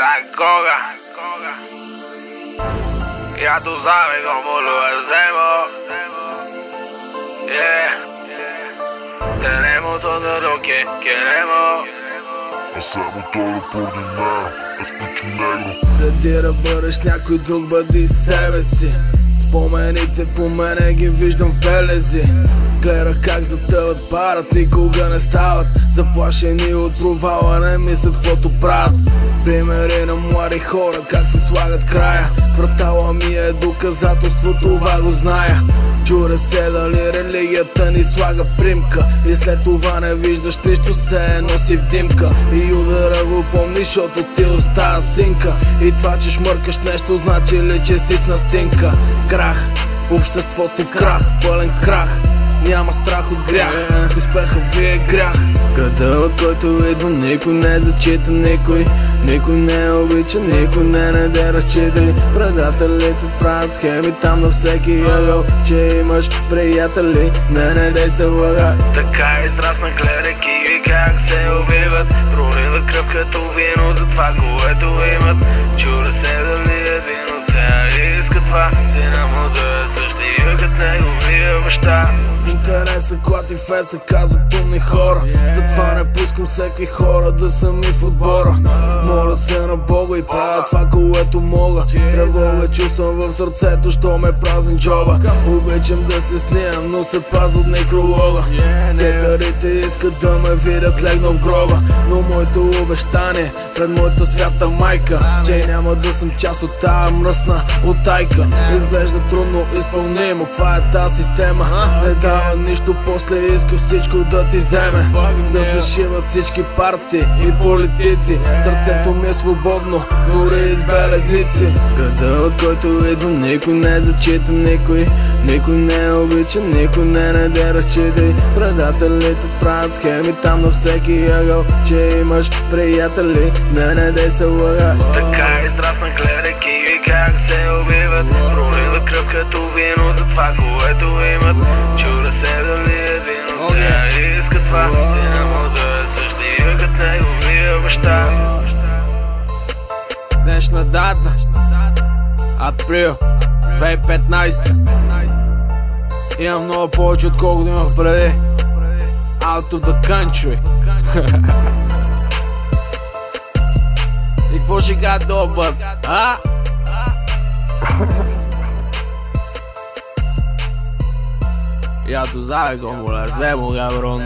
La coca. Ya tú sabes cómo lo hacemos. Yeah. Tenemos todo lo que queremos. Hacemos todo por dinero, изключи негро. Преди да бъдеш някой друг, бъди себе си. Спомените по мене ги виждам в белези. Гледах как затъват, парат, никога не стават. Заплашени от провала, не мислят каквото правят. Примери на млади хора, как се слагат края. Квартала ми е доказателство, това го зная. Чуре се дали религията ни слага примка. И след това не виждаш нищо, се носи в димка. И удара го помниш, защото ти остава синка. И това, че шмъркаш нещо, значи ли, че си с настинка. Крах, обществото крах, пълен крах. Няма страх от грях, успеха ви е грях. Града, от който идвам, никой не зачита никой. Никой не обича, никой не разчитай. Предателите правят схеми там на всеки ъгъл. Че имаш приятели, не дей се лъга. Така израсна, гледайки ги как се убиват. Проливат кръв като вино за това, което имат. Чура се дали един от тях иска това. Сина му да е същия като неговия баща. Интереса, клати феса, казват умни хора. Затова не пускам всеки хора да са ми в отбора. Моля се на Бога и правя това, което мога. Тревога чувствам в сърцето, що ме празен джоба. Обичам да се снимам, но се пазя от некролога. Текарите искат да ме видят легна в гроба. Но моето обещание пред моята свята майка, че няма да съм част от тая мръсна утайка. Изглежда трудно изпълнимо, каква е тази система. Не дава нищо, после иска всичко да ти вземе. Да се шиват всички партии и политици. Сърцето ми е свободно, дори из белезници. Града, от който идвам, никой не зачита никой. Никой не обича, никой не разчитай. Предателите правят схеми там на всеки ъгъл. Че имаш приятели, не дей се лъга. Така израсна, гледайки ги как се убиват. Проливат кръв като вино за това, което имат. Чура се дали един от тях иска това. Сина му да е същия като неговия баща. Днешна дата, април 2015. Имам много повече, отколкото имах преди. Out of the country. И какво ще кажа добър, а? Я tu sabes cómo lo hacemos, cabrón.